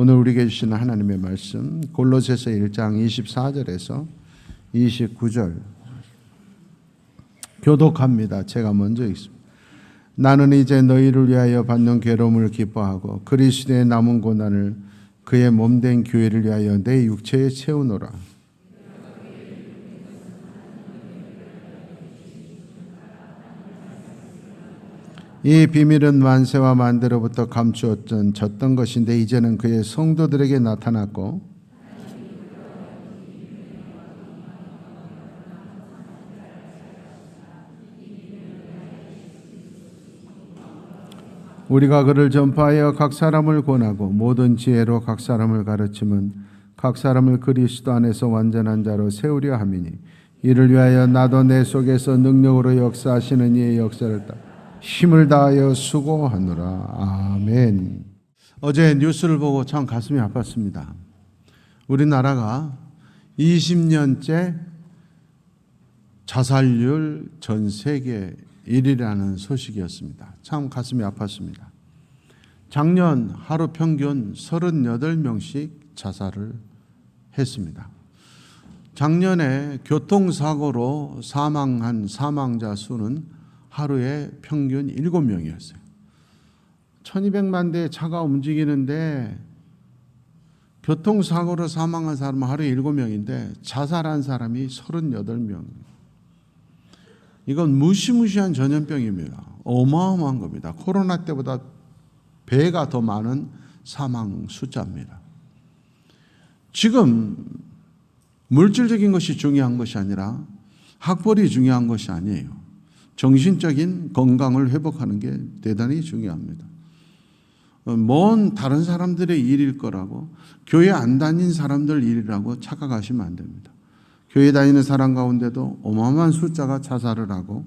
오늘 우리에게 주시는 하나님의 말씀 골로새서 1장 24절에서 29절 교독합니다. 제가 먼저 읽습니다. 나는 이제 너희를 위하여 받는 괴로움을 기뻐하고 그리스도의 남은 고난을 그의 몸된 교회를 위하여 내 육체에 채우노라. 이 비밀은 만세와 만대로부터 감추어졌던 것인데 이제는 그의 성도들에게 나타났고 우리가 그를 전파하여 각 사람을 권하고 모든 지혜로 각 사람을 가르치면 각 사람을 그리스도 안에서 완전한 자로 세우려 함이니 이를 위하여 나도 내 속에서 능력으로 역사하시는 이의 역사를 따라 힘을 다하여 수고하노라. 아멘. 어제 뉴스를 보고 참 가슴이 아팠습니다. 우리나라가 20년째 자살률 전 세계 1위라는 소식이었습니다. 참 가슴이 아팠습니다. 작년 하루 평균 38명씩 자살을 했습니다. 작년에 교통사고로 사망한 사망자 수는 하루에 평균 7명이었어요. 1200만 대의 차가 움직이는데 교통사고로 사망한 사람은 하루에 7명인데 자살한 사람이 38명. 이건 무시무시한 전염병입니다. 어마어마한 겁니다. 코로나 때보다 배가 더 많은 사망 숫자입니다. 지금 물질적인 것이 중요한 것이 아니라 학벌이 중요한 것이 아니에요. 정신적인 건강을 회복하는 게 대단히 중요합니다. 먼 다른 사람들의 일일 거라고 교회 안 다닌 사람들 일이라고 착각하시면 안 됩니다. 교회 다니는 사람 가운데도 어마어마한 숫자가 자살을 하고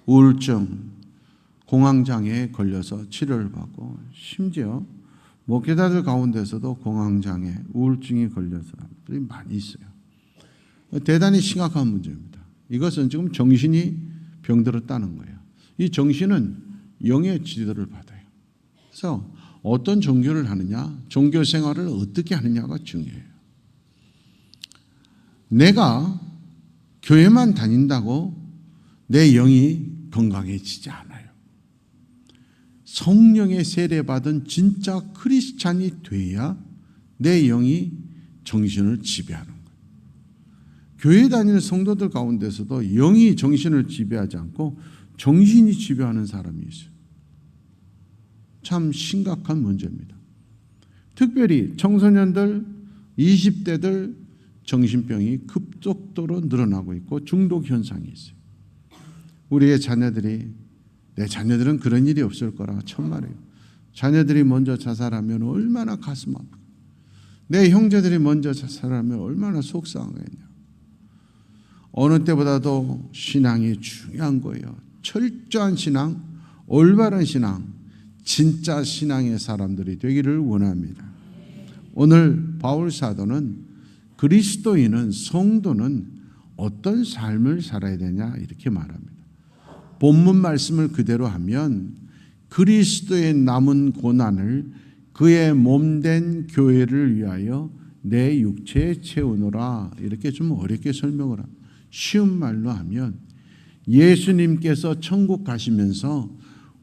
우울증, 공황장애에 걸려서 치료를 받고 심지어 목회자들 가운데서도 공황장애, 우울증이 걸려서 사람들이 많이 있어요. 대단히 심각한 문제입니다. 이것은 지금 정신이 병들었다는 거예요. 이 정신은 영의 지도를 받아요. 그래서 어떤 종교를 하느냐, 종교 생활을 어떻게 하느냐가 중요해요. 내가 교회만 다닌다고 내 영이 건강해지지 않아요. 성령의 세례받은 진짜 크리스찬이 돼야 내 영이 정신을 지배하는 거예요. 교회 다니는 성도들 가운데서도 영이 정신을 지배하지 않고 정신이 지배하는 사람이 있어요. 참 심각한 문제입니다. 특별히 청소년들, 20대들 정신병이 급속도로 늘어나고 있고 중독 현상이 있어요. 우리의 자녀들이 내 자녀들은 그런 일이 없을 거라 천만에요. 자녀들이 먼저 자살하면 얼마나 가슴 아프고 내 형제들이 먼저 자살하면 얼마나 속상하겠냐. 어느 때보다도 신앙이 중요한 거예요. 철저한 신앙, 올바른 신앙, 진짜 신앙의 사람들이 되기를 원합니다. 오늘 바울 사도는 그리스도인은 성도는 어떤 삶을 살아야 되냐 이렇게 말합니다. 본문 말씀을 그대로 하면 그리스도의 남은 고난을 그의 몸된 교회를 위하여 내 육체에 채우노라 이렇게 좀 어렵게 설명을 합니다. 쉬운 말로 하면 예수님께서 천국 가시면서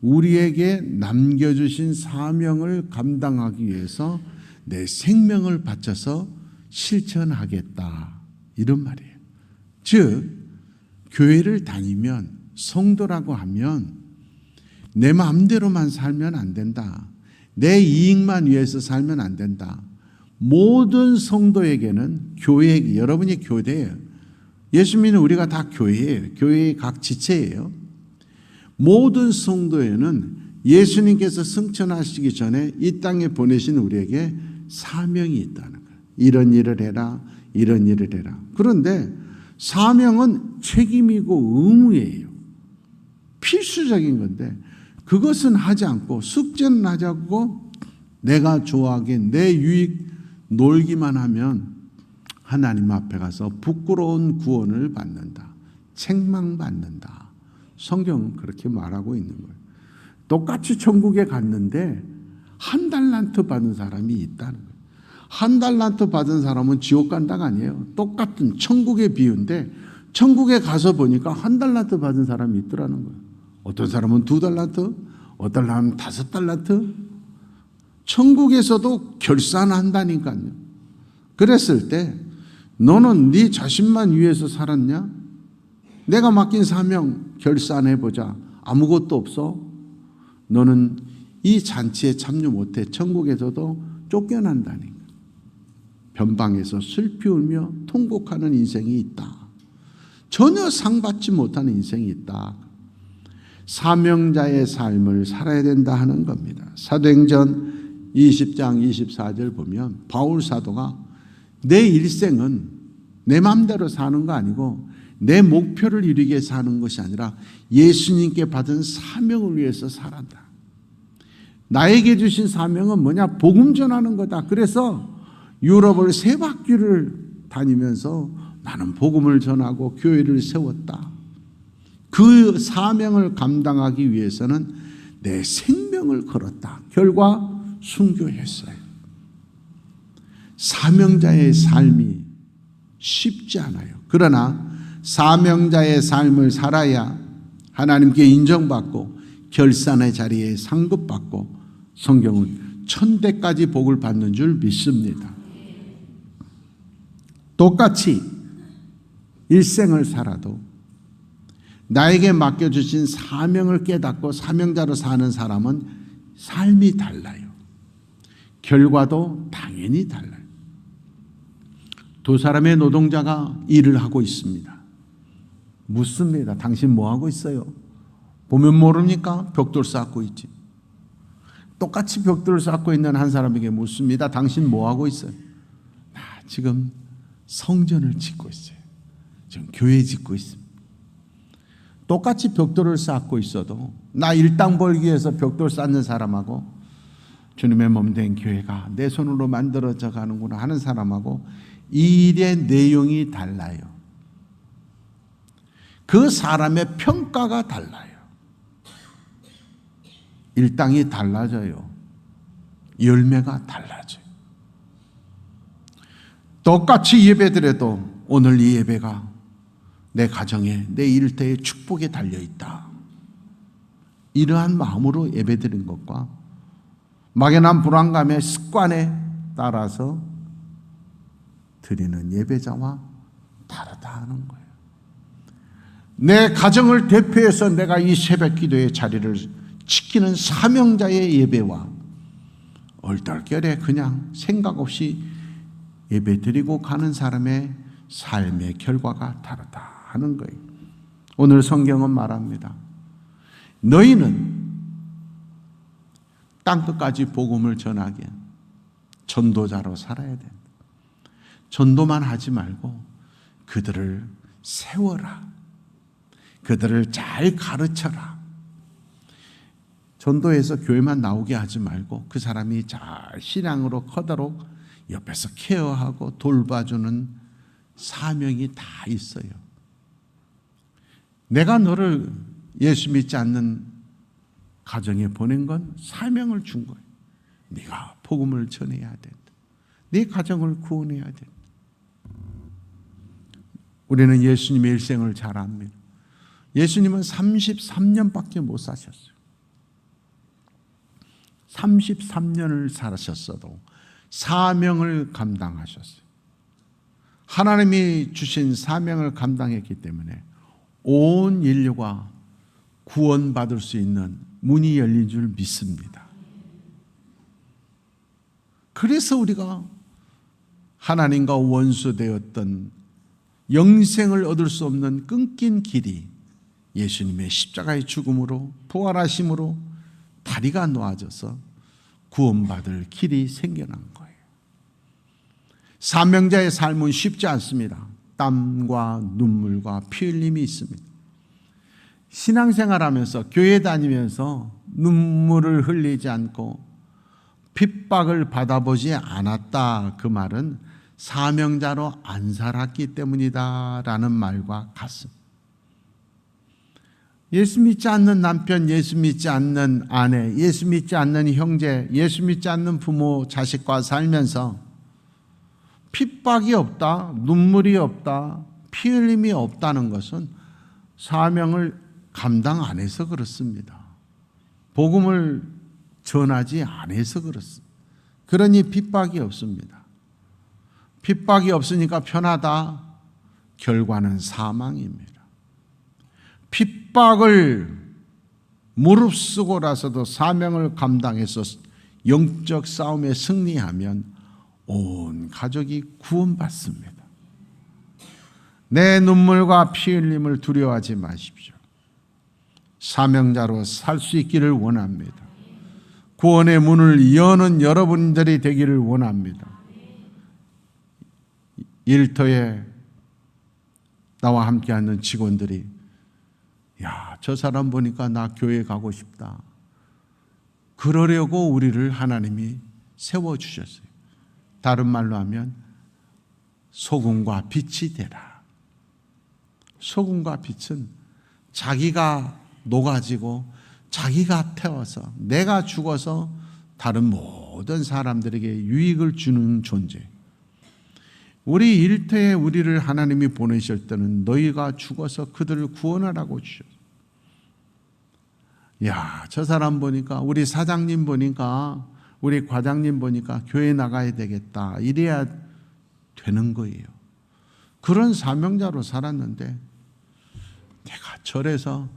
우리에게 남겨주신 사명을 감당하기 위해서 내 생명을 바쳐서 실천하겠다 이런 말이에요. 즉 교회를 다니면 성도라고 하면 내 마음대로만 살면 안 된다. 내 이익만 위해서 살면 안 된다. 모든 성도에게는 교회, 여러분이 교대예요. 예수 믿는 우리가 다 교회예요. 교회의 각 지체예요. 모든 성도에는 예수님께서 승천하시기 전에 이 땅에 보내신 우리에게 사명이 있다는 거예요. 이런 일을 해라, 이런 일을 해라. 그런데 사명은 책임이고 의무예요. 필수적인 건데 그것은 하지 않고 숙제는 하자고 내가 좋아하게 내 유익 놀기만 하면 하나님 앞에 가서 부끄러운 구원을 받는다. 책망받는다. 성경은 그렇게 말하고 있는 거예요. 똑같이 천국에 갔는데 한 달란트 받은 사람이 있다는 거예요. 한 달란트 받은 사람은 지옥 간다가 아니에요. 똑같은 천국의 비유인데 천국에 가서 보니까 한 달란트 받은 사람이 있더라는 거예요. 어떤 사람은 2달란트, 어떤 사람은 5달란트. 천국에서도 결산한다니까요. 그랬을 때 너는 네 자신만 위해서 살았냐? 내가 맡긴 사명 결산해보자. 아무것도 없어? 너는 이 잔치에 참여 못해. 천국에서도 쫓겨난다니까. 변방에서 슬피 울며 통곡하는 인생이 있다. 전혀 상받지 못하는 인생이 있다. 사명자의 삶을 살아야 된다 하는 겁니다. 사도행전 20장 24절 보면 바울 사도가 내 일생은 내 마음대로 사는 거 아니고 내 목표를 이루기 위해서 사는 것이 아니라 예수님께 받은 사명을 위해서 살았다. 나에게 주신 사명은 뭐냐? 복음 전하는 거다. 그래서 유럽을 3바퀴를 다니면서 나는 복음을 전하고 교회를 세웠다. 그 사명을 감당하기 위해서는 내 생명을 걸었다. 결과 순교했어요. 사명자의 삶이 쉽지 않아요. 그러나 사명자의 삶을 살아야 하나님께 인정받고 결산의 자리에 상급받고 성경은 천대까지 복을 받는 줄 믿습니다. 똑같이 일생을 살아도 나에게 맡겨주신 사명을 깨닫고 사명자로 사는 사람은 삶이 달라요. 결과도 당연히 달라요. 2사람의 노동자가 일을 하고 있습니다. 묻습니다. 당신 뭐 하고 있어요? 보면 모릅니까? 벽돌 쌓고 있지. 똑같이 벽돌을 쌓고 있는 한 사람에게 묻습니다. 당신 뭐 하고 있어요? 나 지금 성전을 짓고 있어요. 지금 교회 짓고 있습니다. 똑같이 벽돌을 쌓고 있어도 나 일당 벌기 위해서 벽돌 쌓는 사람하고 주님의 몸된 교회가 내 손으로 만들어져 가는구나 하는 사람하고 이 일의 내용이 달라요. 그 사람의 평가가 달라요. 일당이 달라져요. 열매가 달라져요. 똑같이 예배드려도 오늘 이 예배가 내 가정에 내 일터에 축복에 달려있다. 이러한 마음으로 예배드린 것과 막연한 불안감의 습관에 따라서 드리는 예배자와 다르다 하는 거예요. 내 가정을 대표해서 내가 이 새벽 기도의 자리를 지키는 사명자의 예배와 얼떨결에 그냥 생각 없이 예배 드리고 가는 사람의 삶의 결과가 다르다 하는 거예요. 오늘 성경은 말합니다. 너희는 땅끝까지 복음을 전하게 전도자로 살아야 된다. 전도만 하지 말고 그들을 세워라. 그들을 잘 가르쳐라. 전도해서 교회만 나오게 하지 말고 그 사람이 잘 신앙으로 커도록 옆에서 케어하고 돌봐주는 사명이 다 있어요. 내가 너를 예수 믿지 않는 가정에 보낸 건 사명을 준 거예요. 네가 복음을 전해야 된다. 네 가정을 구원해야 된다. 우리는 예수님의 일생을 잘 압니다. 예수님은 33년밖에 못 사셨어요. 33년을 살으셨어도 사명을 감당하셨어요. 하나님이 주신 사명을 감당했기 때문에 온 인류가 구원받을 수 있는 문이 열린 줄 믿습니다. 그래서 우리가 하나님과 원수되었던 영생을 얻을 수 없는 끊긴 길이 예수님의 십자가의 죽음으로 부활하심으로 다리가 놓아져서 구원받을 길이 생겨난 거예요. 사명자의 삶은 쉽지 않습니다. 땀과 눈물과 피 흘림이 있습니다. 신앙생활하면서 교회 다니면서 눈물을 흘리지 않고 핍박을 받아보지 않았다. 그 말은 사명자로 안 살았기 때문이다라는 말과 같습니다. 예수 믿지 않는 남편, 예수 믿지 않는 아내, 예수 믿지 않는 형제, 예수 믿지 않는 부모, 자식과 살면서 핍박이 없다, 눈물이 없다, 피 흘림이 없다는 것은 사명을 감당 안 해서 그렇습니다. 복음을 전하지 않아서 그렇습니다. 그러니 핍박이 없습니다. 핍박이 없으니까 편하다. 결과는 사망입니다. 핍박을 무릅쓰고라서도 사명을 감당해서 영적 싸움에 승리하면 온 가족이 구원받습니다. 내 눈물과 피 흘림을 두려워하지 마십시오. 사명자로 살 수 있기를 원합니다. 구원의 문을 여는 여러분들이 되기를 원합니다. 일터에 나와 함께하는 직원들이 야, 저 사람 보니까 나 교회 가고 싶다. 그러려고 우리를 하나님이 세워주셨어요. 다른 말로 하면 소금과 빛이 되라. 소금과 빛은 자기가 녹아지고 자기가 태워서 내가 죽어서 다른 모든 사람들에게 유익을 주는 존재. 우리 일터에 우리를 하나님이 보내실 때는 너희가 죽어서 그들을 구원하라고 주셨어요. 야, 저 사람 보니까, 우리 사장님 보니까, 우리 과장님 보니까 교회 나가야 되겠다. 이래야 되는 거예요. 그런 사명자로 살았는데 내가 절에서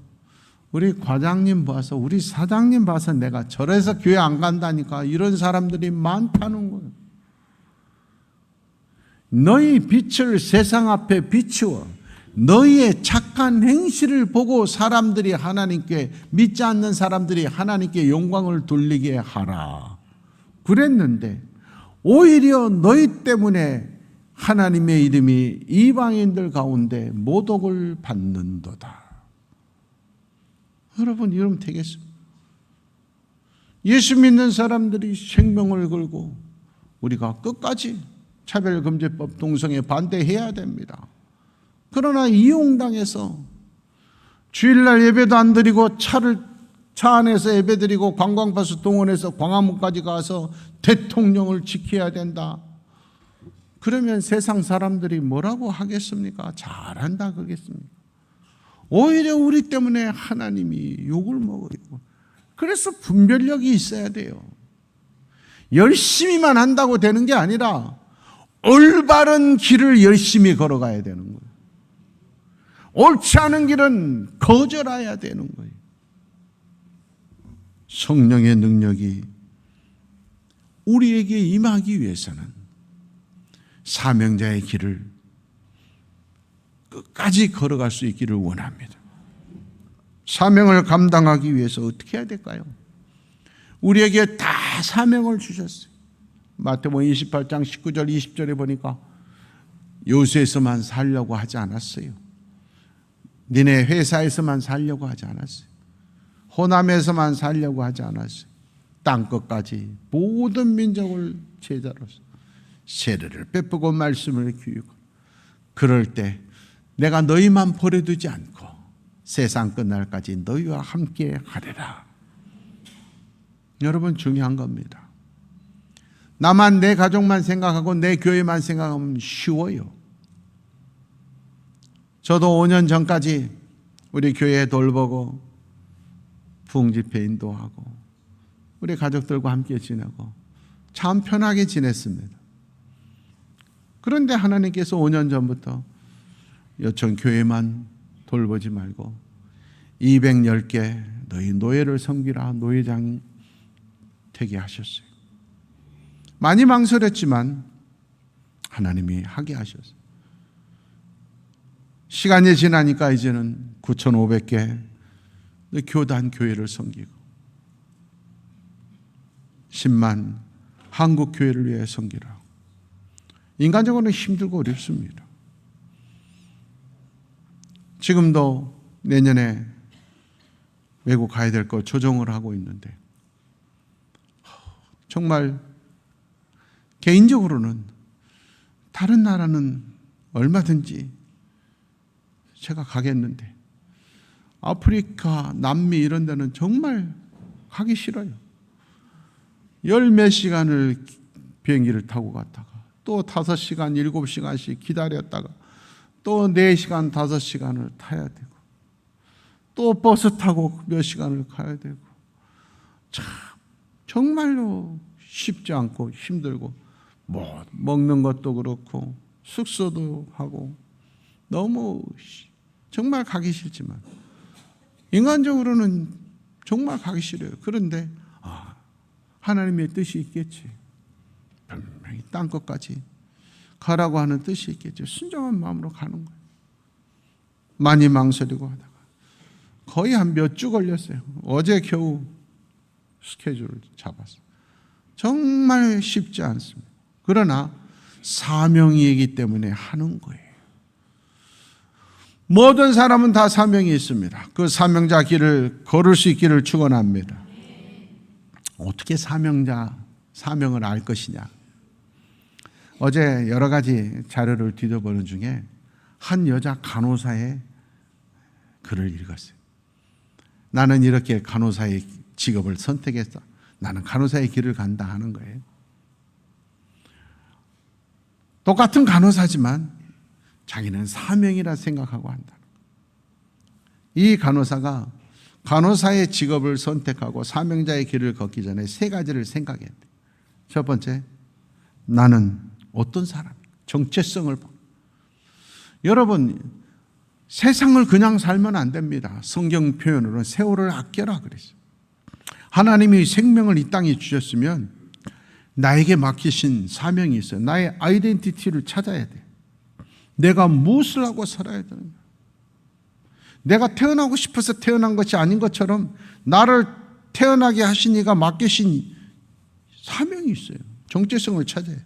우리 과장님 봐서, 우리 사장님 봐서 내가 절에서 교회 안 간다니까 이런 사람들이 많다는 거예요. 너희 빛을 세상 앞에 비추어 너희의 착한 행실을 보고 사람들이 하나님께, 믿지 않는 사람들이 하나님께 영광을 돌리게 하라. 그랬는데 오히려 너희 때문에 하나님의 이름이 이방인들 가운데 모독을 받는도다. 여러분, 이러면 되겠습니까? 예수 믿는 사람들이 생명을 걸고 우리가 끝까지 차별금지법 동성애 반대해야 됩니다. 그러나 이용당해서 주일날 예배도 안 드리고 차 안에서 예배 드리고 관광버스 동원해서 광화문까지 가서 대통령을 지켜야 된다. 그러면 세상 사람들이 뭐라고 하겠습니까? 잘한다 그러겠습니까? 오히려 우리 때문에 하나님이 욕을 먹어요. 그래서 분별력이 있어야 돼요. 열심히만 한다고 되는 게 아니라 올바른 길을 열심히 걸어가야 되는 거예요. 옳지 않은 길은 거절해야 되는 거예요. 성령의 능력이 우리에게 임하기 위해서는 사명자의 길을 끝까지 걸어갈 수 있기를 원합니다. 사명을 감당하기 위해서 어떻게 해야 될까요? 우리에게 다 사명을 주셨어요. 마태복음 28장 19절 20절에 보니까 요새에서만 살려고 하지 않았어요. 니네 회사에서만 살려고 하지 않았어요. 호남에서만 살려고 하지 않았어요. 땅끝까지 모든 민족을 제자로서 세례를 베푸고 말씀을 교육하고, 그럴 때 내가 너희만 버려두지 않고 세상 끝날까지 너희와 함께 하리라. 여러분, 중요한 겁니다. 나만, 내 가족만 생각하고 내 교회만 생각하면 쉬워요. 저도 5년 전까지 우리 교회 돌보고 부흥집회 인도하고 우리 가족들과 함께 지내고 참 편하게 지냈습니다. 그런데 하나님께서 5년 전부터 여천 교회만 돌보지 말고 210개 너희 노예를 섬기라, 노예장 되게 하셨어요. 많이 망설였지만 하나님이 하게 하셨어요. 시간이 지나니까 이제는 9,500개 교단 교회를 섬기고 10만 한국 교회를 위해 섬기라. 인간적으로는 힘들고 어렵습니다. 지금도 내년에 외국 가야 될 거 조정을 하고 있는데 정말 개인적으로는 다른 나라는 얼마든지 제가 가겠는데 아프리카, 남미 이런 데는 정말 가기 싫어요. 열 몇 시간을 비행기를 타고 갔다가 또 5시간, 7시간씩 기다렸다가 또 4시간, 5시간을 타야 되고 또 버스 타고 몇 시간을 가야 되고 참 정말로 쉽지 않고 힘들고 뭐 먹는 것도 그렇고 숙소도 하고 너무 정말 가기 싫지만 인간적으로는 정말 가기 싫어요. 그런데 하나님의 뜻이 있겠지. 분명히 땅 끝까지 가라고 하는 뜻이 있겠죠. 순종한 마음으로 가는 거예요. 많이 망설이고 하다가 거의 한 몇 주 걸렸어요. 어제 겨우 스케줄을 잡았어요. 정말 쉽지 않습니다. 그러나 사명이기 때문에 하는 거예요. 모든 사람은 다 사명이 있습니다. 그 사명자 길을 걸을 수 있기를 축원합니다. 어떻게 사명을 알 것이냐. 어제 여러 가지 자료를 뒤져보는 중에 한 여자 간호사의 글을 읽었어요. 나는 이렇게 간호사의 직업을 선택했어. 나는 간호사의 길을 간다 하는 거예요. 똑같은 간호사지만 자기는 사명이라 생각하고 한다. 이 간호사가 간호사의 직업을 선택하고 사명자의 길을 걷기 전에 3가지를 생각해야 돼. 첫 번째, 나는 어떤 사람? 정체성을 봐. 여러분, 세상을 그냥 살면 안 됩니다. 성경 표현으로는 세월을 아껴라 그랬어요. 하나님이 생명을 이 땅에 주셨으면 나에게 맡기신 사명이 있어요. 나의 아이덴티티를 찾아야 돼. 내가 무엇을 하고 살아야 되는가? 내가 태어나고 싶어서 태어난 것이 아닌 것처럼 나를 태어나게 하신 이가 맡기신 사명이 있어요. 정체성을 찾아야 돼.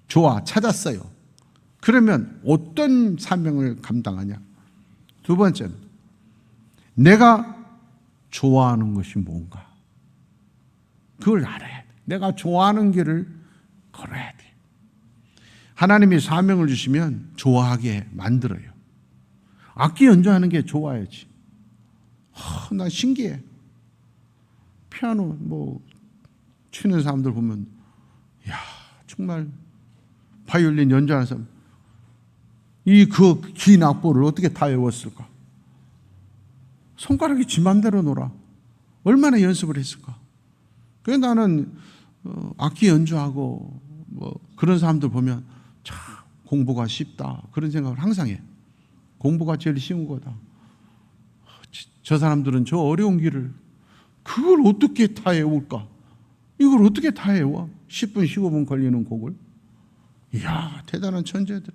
좋아, 찾았어요. 그러면 어떤 사명을 감당하냐? 두 번째는 내가 좋아하는 것이 뭔가? 그걸 알아야 돼. 내가 좋아하는 길을 걸어야 돼. 하나님이 사명을 주시면 좋아하게 만들어요. 악기 연주하는 게 좋아야지. 나 신기해. 피아노 치는 사람들 보면 야 정말 바이올린 연주하는 사람 그 긴 악보를 어떻게 다 외웠을까? 손가락이 지 맘대로 놀아. 얼마나 연습을 했을까? 그래서 나는 악기 연주하고 그런 사람들 보면 참 공부가 쉽다 그런 생각을 항상 해. 공부가 제일 쉬운 거다. 저 사람들은 저 어려운 길을 그걸 어떻게 다 외울까? 이걸 어떻게 다 외워? 10분 15분 걸리는 곡을. 이야 대단한 천재들.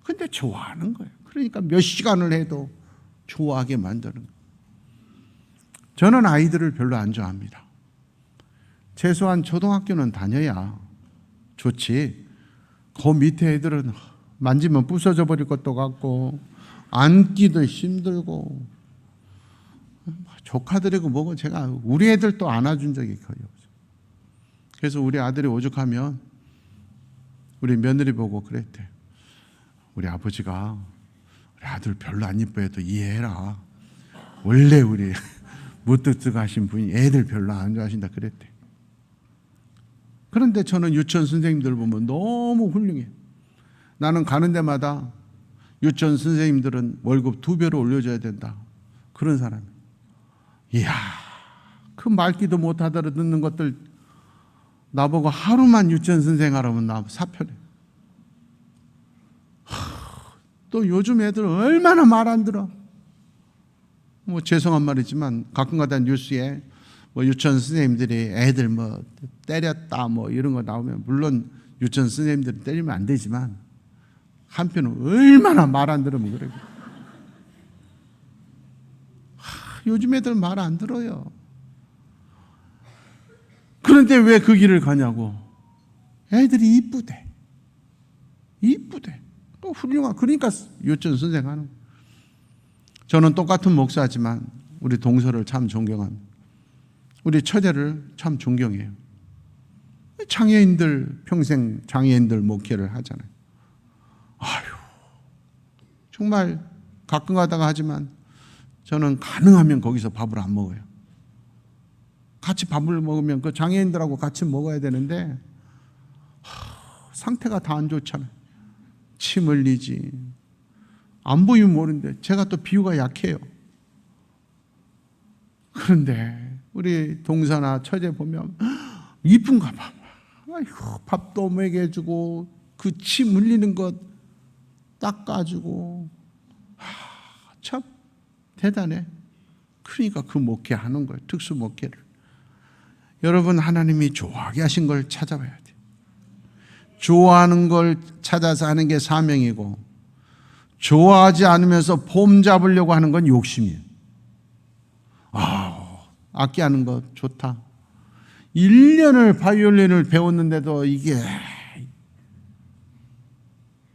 근데 좋아하는 거예요. 그러니까 몇 시간을 해도 좋아하게 만드는 거예요. 저는 아이들을 별로 안 좋아합니다. 최소한 초등학교는 다녀야 좋지. 그 밑에 애들은 만지면 부서져 버릴 것도 같고 앉기도 힘들고 조카들이고 뭐고 제가 우리 애들도 안아준 적이 거의 없어요. 그래서 우리 아들이 오죽하면 우리 며느리 보고 그랬대. 우리 아버지가 우리 아들 별로 안 이뻐해도 이해해라. 원래 우리 무뚝뚝하신 분이 애들 별로 안 좋아하신다 그랬대. 그런데 저는 유치원 선생님들 보면 너무 훌륭해. 나는 가는 데마다 유치원 선생님들은 월급 2배로 올려줘야 된다. 그런 사람이에요. 이야, 그 말귀도 못 알아듣는 것들 나보고 하루만 유치원 선생 하라면 나 사표래. 또 요즘 애들 얼마나 말 안 들어. 죄송한 말이지만 가끔가다 뉴스에 유치원 선생님들이 애들 때렸다 이런 거 나오면 물론 유치원 선생님들이 때리면 안 되지만 한편은 얼마나 말 안 들으면 그래. 요즘 애들 말 안 들어요. 그런데 왜 그 길을 가냐고. 애들이 이쁘대. 또 훌륭한. 그러니까 유치원 선생 하는. 저는 똑같은 목사지만 우리 동서를 참 존경합니다. 우리 처제를 참 존경해요. 장애인들 평생 장애인들 목회를 하잖아요. 정말 가끔 가다가 하지만 저는 가능하면 거기서 밥을 안 먹어요. 같이 밥을 먹으면 그 장애인들하고 같이 먹어야 되는데 상태가 다 안 좋잖아요. 침 흘리지. 안 보이면 모르는데 제가 또 비유가 약해요. 그런데 우리 동서나 처제 보면 이쁜가 봐. 아이고, 밥도 먹여주고 그 침 흘리는 것 닦아주고 참 대단해. 그러니까 그 목회하는 거예요. 특수 목회를. 여러분, 하나님이 좋아하게 하신 걸 찾아봐야 돼요. 좋아하는 걸 찾아서 하는 게 사명이고, 좋아하지 않으면서 폼 잡으려고 하는 건 욕심이에요. 악기 하는 거 좋다. 1년을 바이올린을 배웠는데도 이게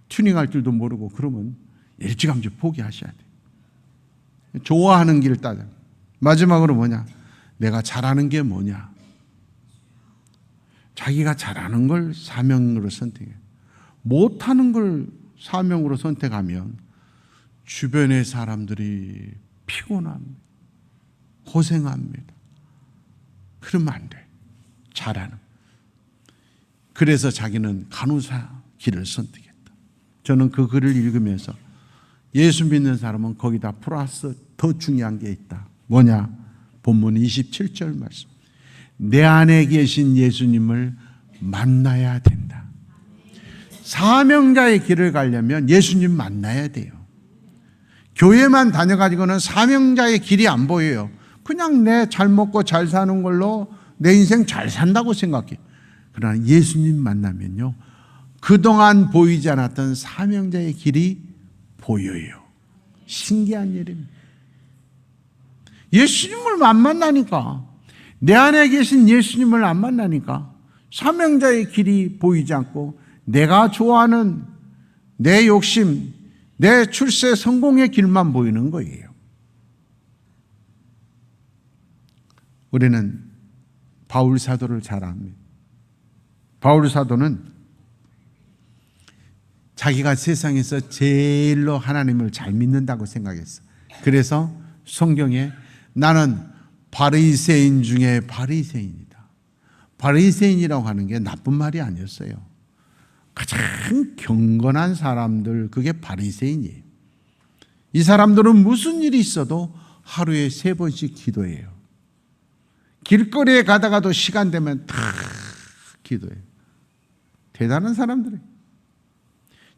튜닝할 줄도 모르고 그러면 일찌감치 포기하셔야 돼요. 좋아하는 길 따져. 마지막으로 뭐냐? 내가 잘하는 게 뭐냐? 자기가 잘하는 걸 사명으로 선택해요. 못하는 걸 사명으로 선택하면 주변의 사람들이 피곤합니다. 고생합니다. 그러면 안 돼. 잘하는. 그래서 자기는 간호사 길을 선택했다. 저는 그 글을 읽으면서 예수 믿는 사람은 거기다 플러스 더 중요한 게 있다. 뭐냐? 본문 27절 말씀. 내 안에 계신 예수님을 만나야 된다. 사명자의 길을 가려면 예수님 만나야 돼요. 교회만 다녀가지고는 사명자의 길이 안 보여요. 그냥 내 잘 먹고 잘 사는 걸로 내 인생 잘 산다고 생각해요. 그러나 예수님 만나면요, 그동안 보이지 않았던 사명자의 길이 보여요. 신기한 일입니다. 예수님을 안 만나니까, 내 안에 계신 예수님을 안 만나니까 사명자의 길이 보이지 않고 내가 좋아하는 내 욕심, 내 출세 성공의 길만 보이는 거예요. 우리는 바울 사도를 잘 압니다. 바울 사도는 자기가 세상에서 제일로 하나님을 잘 믿는다고 생각했어. 그래서 성경에 나는 바리새인 중에 바리새인이다. 바리새인이라고 하는 게 나쁜 말이 아니었어요. 가장 경건한 사람들, 그게 바리새인이에요. 이 사람들은 무슨 일이 있어도 하루에 3번씩 기도해요. 길거리에 가다가도 시간 되면 다 기도해요. 대단한 사람들이에요.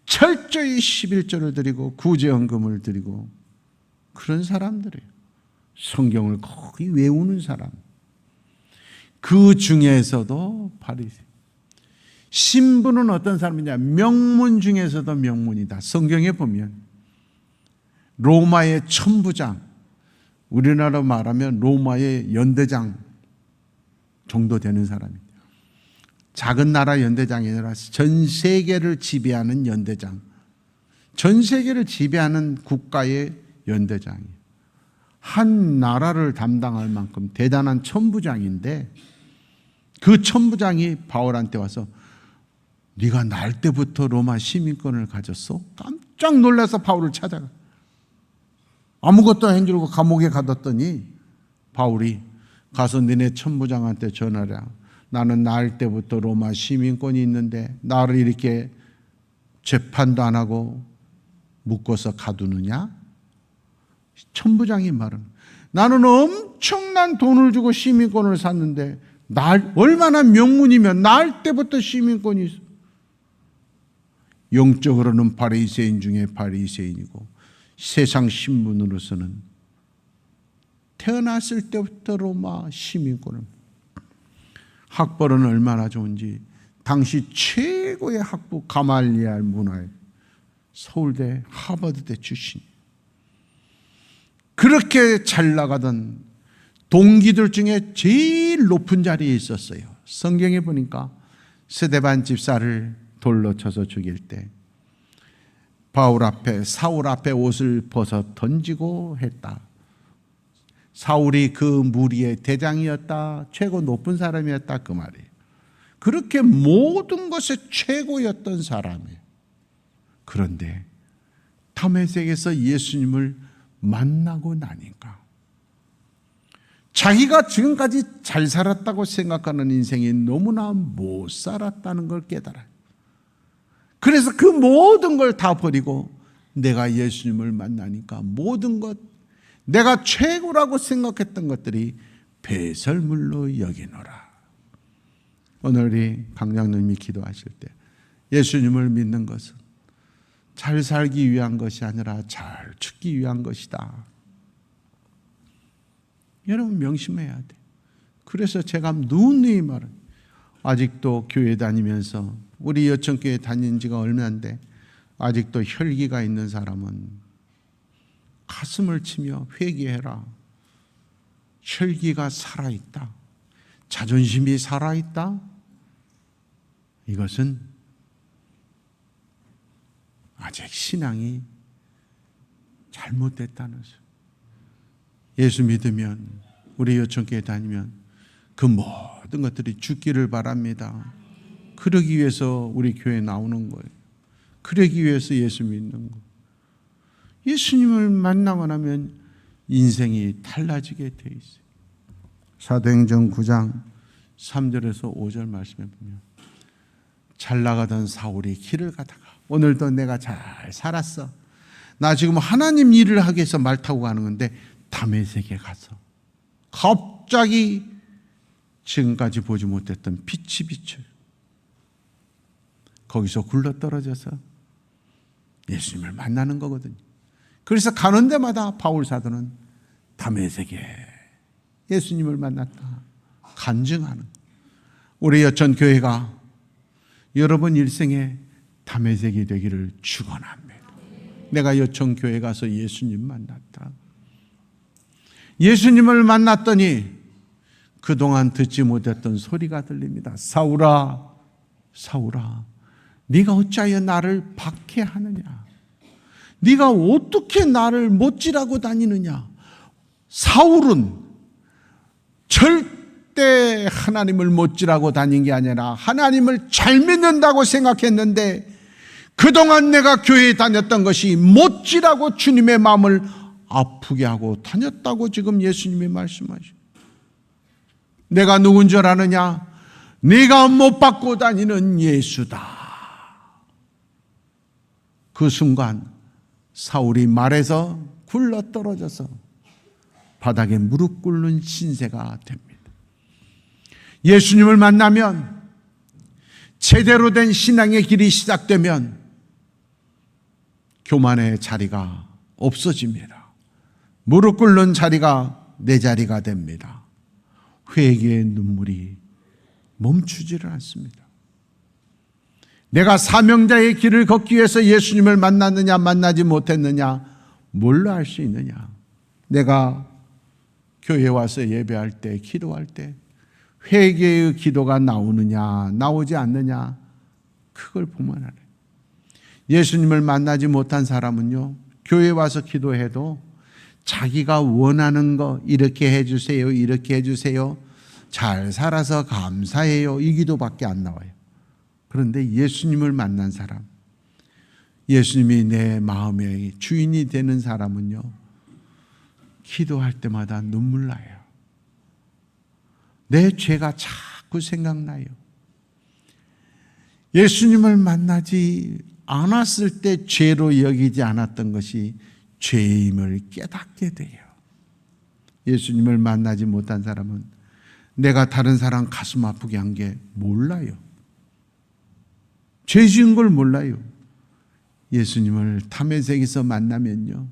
철저히 11조를 드리고 구제헌금을 드리고 그런 사람들이에요. 성경을 거의 외우는 사람. 그 중에서도 바리새인. 신분은 어떤 사람이냐? 명문 중에서도 명문이다. 성경에 보면 로마의 천부장, 우리나라 말하면 로마의 연대장 정도 되는 사람입니다. 작은 나라 연대장이 아니라 전 세계를 지배하는 연대장, 전 세계를 지배하는 국가의 연대장이에요. 한 나라를 담당할 만큼 대단한 천부장인데, 그 천부장이 바울한테 와서 네가 날 때부터 로마 시민권을 가졌어? 깜짝 놀라서 바울을 찾아가. 아무것도 안 줄고 감옥에 가뒀더니 바울이 가서 너네 천부장한테 전하라. 나는 날 때부터 로마 시민권이 있는데 나를 이렇게 재판도 안 하고 묶어서 가두느냐? 천부장이 말은 나는 엄청난 돈을 주고 시민권을 샀는데 얼마나 명문이면 날 때부터 시민권이 있어. 영적으로는 바리새인 중에 바리새인이고 세상 신분으로서는 태어났을 때부터 로마 시민권을. 학벌은 얼마나 좋은지 당시 최고의 학부 가말리알 문화의 서울대 하버드대 출신. 그렇게 잘 나가던 동기들 중에 제일 높은 자리에 있었어요. 성경에 보니까 스데반 집사를 돌로 쳐서 죽일 때 바울 앞에, 사울 앞에 옷을 벗어 던지고 했다. 사울이 그 무리의 대장이었다, 최고 높은 사람이었다, 그 말이에요. 그렇게 모든 것에 최고였던 사람이에요. 그런데 다메섹에서 예수님을 만나고 나니까 자기가 지금까지 잘 살았다고 생각하는 인생이 너무나 못 살았다는 걸 깨달아요. 그래서 그 모든 걸 다 버리고 내가 예수님을 만나니까 모든 것, 내가 최고라고 생각했던 것들이 배설물로 여기노라. 오늘 우리 강장님이 기도하실 때 예수님을 믿는 것은 잘 살기 위한 것이 아니라 잘 죽기 위한 것이다. 여러분 명심해야 돼. 그래서 제가 누누이 말해요. 아직도 교회 다니면서, 우리 여천교회 다닌 지가 얼마인데 아직도 혈기가 있는 사람은 가슴을 치며 회개해라. 혈기가 살아있다. 자존심이 살아있다. 이것은 아직 신앙이 잘못됐다는 거죠. 예수 믿으면, 우리 여천교회 다니면 그 모든 것들이 죽기를 바랍니다. 그러기 위해서 우리 교회에 나오는 거예요. 그러기 위해서 예수 믿는 거예요. 예수님을 만나고 나면 인생이 달라지게 돼 있어요. 사도행전 9장 3절에서 5절 말씀해 보면, 잘 나가던 사울이 길을 가다가 오늘도 내가 잘 살았어. 나 지금 하나님 일을 하기 위해서 말 타고 가는 건데 다메섹에 가서 갑자기 지금까지 보지 못했던 빛이 비쳐요. 거기서 굴러떨어져서 예수님을 만나는 거거든요. 그래서 가는 데마다 바울 사도는 다메섹에 예수님을 만났다 간증하는, 우리 여천 교회가 여러분 일생에 다메섹이 되기를 축원합니다. 내가 여천 교회 가서 예수님 만났다. 예수님을 만났더니 그동안 듣지 못했던 소리가 들립니다. 사울아, 사울아, 네가 어찌하여 나를 박해하느냐? 네가 어떻게 나를 못질하고 다니느냐? 사울은 절대 하나님을 못질하고 다닌 게 아니라 하나님을 잘 믿는다고 생각했는데, 그동안 내가 교회에 다녔던 것이 못질하고 주님의 마음을 아프게 하고 다녔다고 지금 예수님이 말씀하시고, 내가 누군 줄 아느냐? 네가 못 받고 다니는 예수다. 그 순간 사울이 말에서 굴러떨어져서 바닥에 무릎 꿇는 신세가 됩니다. 예수님을 만나면, 제대로 된 신앙의 길이 시작되면 교만의 자리가 없어집니다. 무릎 꿇는 자리가 내 자리가 됩니다. 회개의 눈물이 멈추지를 않습니다. 내가 사명자의 길을 걷기 위해서 예수님을 만났느냐 만나지 못했느냐 뭘로 알 수 있느냐? 내가 교회에 와서 예배할 때, 기도할 때 회개의 기도가 나오느냐 나오지 않느냐, 그걸 보면 알아요. 예수님을 만나지 못한 사람은요, 교회에 와서 기도해도 자기가 원하는 거, 이렇게 해주세요, 이렇게 해주세요, 잘 살아서 감사해요, 이 기도밖에 안 나와요. 그런데 예수님을 만난 사람, 예수님이 내 마음의 주인이 되는 사람은요, 기도할 때마다 눈물 나요. 내 죄가 자꾸 생각나요. 예수님을 만나지 않았을 때 죄로 여기지 않았던 것이 죄임을 깨닫게 돼요. 예수님을 만나지 못한 사람은 내가 다른 사람 가슴 아프게 한 게 몰라요. 죄 지은 걸 몰라요. 예수님을 다메섹에서 만나면요,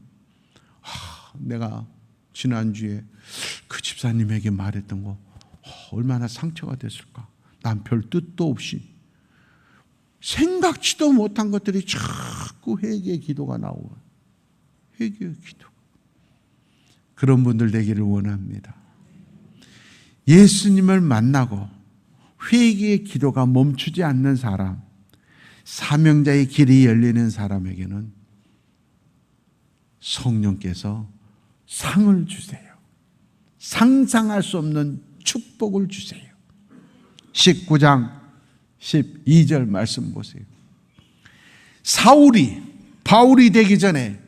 내가 지난주에 그 집사님에게 말했던 거 얼마나 상처가 됐을까. 난 별 뜻도 없이 생각지도 못한 것들이 자꾸 회개의 기도가 나오고, 회개의 기도. 그런 분들 되기를 원합니다. 예수님을 만나고 회개의 기도가 멈추지 않는 사람, 사명자의 길이 열리는 사람에게는 성령께서 상을 주세요. 상상할 수 없는 축복을 주세요. 19장 12절 말씀 보세요. 사울이 바울이 되기 전에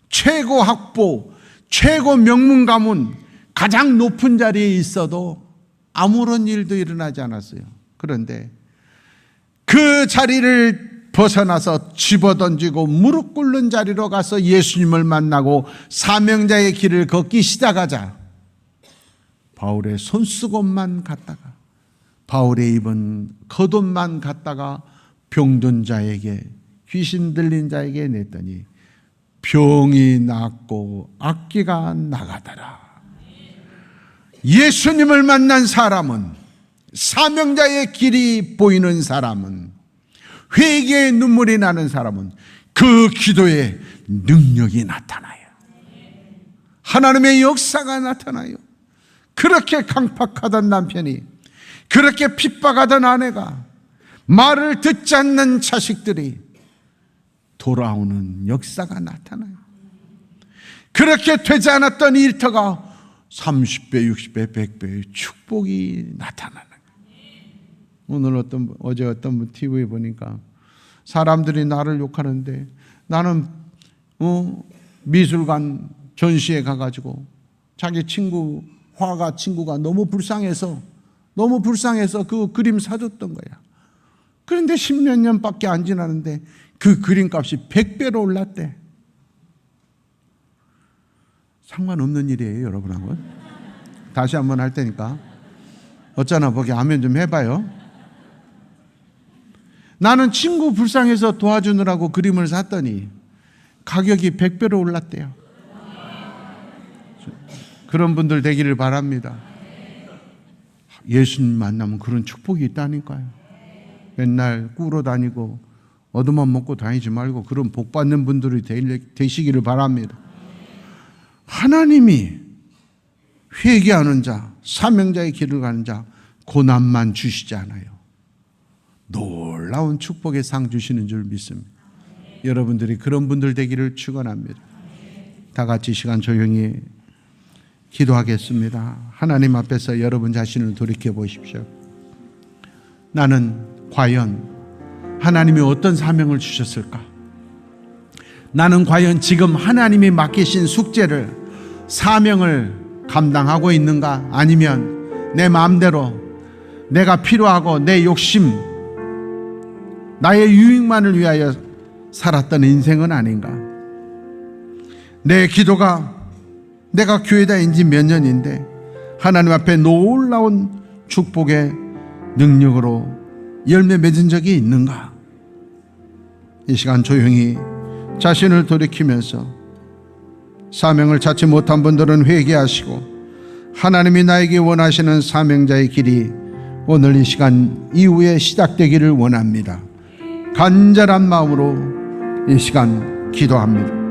최고 학보, 최고 명문 가문, 가장 높은 자리에 있어도 아무런 일도 일어나지 않았어요. 그런데 그 자리를 벗어나서 집어던지고 무릎 꿇는 자리로 가서 예수님을 만나고 사명자의 길을 걷기 시작하자 바울의 손수건만 갖다가, 바울의 입은 겉옷만 갖다가 병든 자에게, 귀신 들린 자에게 냈더니 병이 낫고 악기가 나가더라. 예수님을 만난 사람은, 사명자의 길이 보이는 사람은, 회개의 눈물이 나는 사람은 그 기도에 능력이 나타나요. 하나님의 역사가 나타나요. 그렇게 강팍하던 남편이, 그렇게 핍박하던 아내가, 말을 듣지 않는 자식들이 돌아오는 역사가 나타나요. 그렇게 되지 않았던 일터가 30배, 60배, 100배의 축복이 나타나는 거예요. 오늘 어제 어떤 분 TV에 보니까 사람들이 나를 욕하는데 나는 미술관 전시회 가가지고 자기 친구가 너무 불쌍해서 그 그림 사줬던 거야. 그런데 10몇 년밖에 안 지났는데 그 그림값이 100배로 올랐대. 상관없는 일이에요, 여러분하고. 다시 한번 할 테니까 어쩌나 보기 아멘 좀 해봐요. 나는 친구 불쌍해서 도와주느라고 그림을 샀더니 가격이 100배로 올랐대요. 그런 분들 되기를 바랍니다. 예수님 만나면 그런 축복이 있다니까요. 맨날 꾸러 다니고 얻어만 먹고 다니지 말고 그런 복 받는 분들이 되시기를 바랍니다. 하나님이 회개하는 자, 사명자의 길을 가는 자, 고난만 주시지 않아요. 놀라운 축복의 상 주시는 줄 믿습니다. 여러분들이 그런 분들 되기를 축원합니다. 다 같이 시간 조용히 기도하겠습니다. 하나님 앞에서 여러분 자신을 돌이켜 보십시오. 나는 과연 하나님이 어떤 사명을 주셨을까? 나는 과연 지금 하나님이 맡기신 숙제를, 사명을 감당하고 있는가? 아니면 내 마음대로 내가 필요하고 내 욕심, 나의 유익만을 위하여 살았던 인생은 아닌가? 내 기도가 내가 교회 다닌 지 몇 년인데 하나님 앞에 놀라운 축복의 능력으로 열매 맺은 적이 있는가? 이 시간 조용히 자신을 돌이키면서 사명을 찾지 못한 분들은 회개하시고 하나님이 나에게 원하시는 사명자의 길이 오늘 이 시간 이후에 시작되기를 원합니다. 간절한 마음으로 이 시간 기도합니다.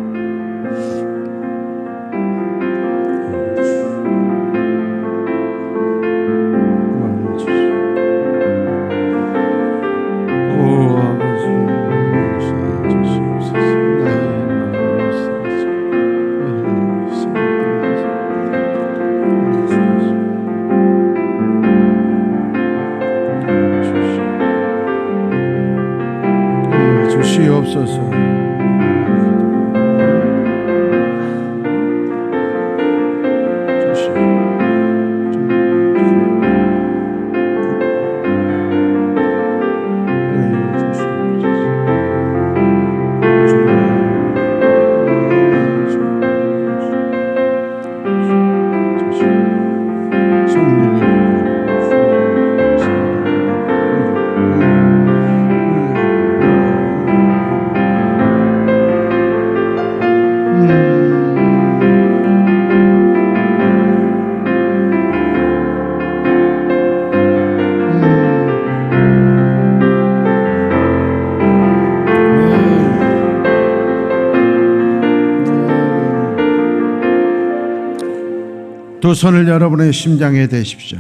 주시옵소서. 두 손을 여러분의 심장에 대십시오.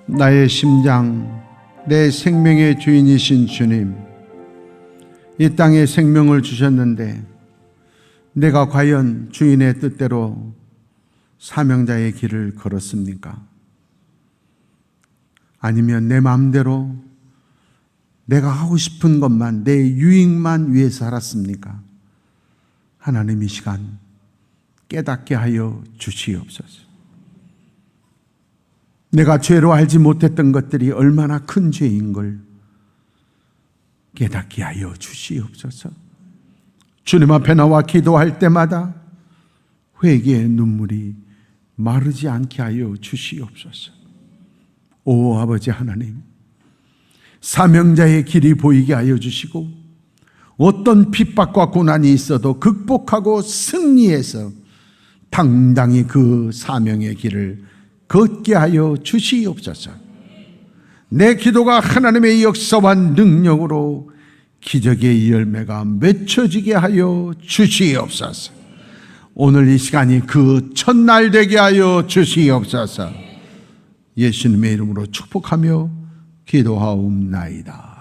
나의 심장, 내 생명의 주인이신 주님, 이 땅에 생명을 주셨는데 내가 과연 주인의 뜻대로 사명자의 길을 걸었습니까? 아니면 내 마음대로 내가 하고 싶은 것만, 내 유익만 위해서 살았습니까? 하나님 이 시간 깨닫게 하여 주시옵소서. 내가 죄로 알지 못했던 것들이 얼마나 큰 죄인 걸 깨닫게 하여 주시옵소서. 주님 앞에 나와 기도할 때마다 회개의 눈물이 마르지 않게 하여 주시옵소서. 오 아버지 하나님, 사명자의 길이 보이게 하여 주시고 어떤 핍박과 고난이 있어도 극복하고 승리해서 당당히 그 사명의 길을 걷게 하여 주시옵소서. 내 기도가 하나님의 역사와 능력으로 기적의 열매가 맺혀지게 하여 주시옵소서. 오늘 이 시간이 그 첫날 되게 하여 주시옵소서. 예수님의 이름으로 축복하며 기도하옵나이다.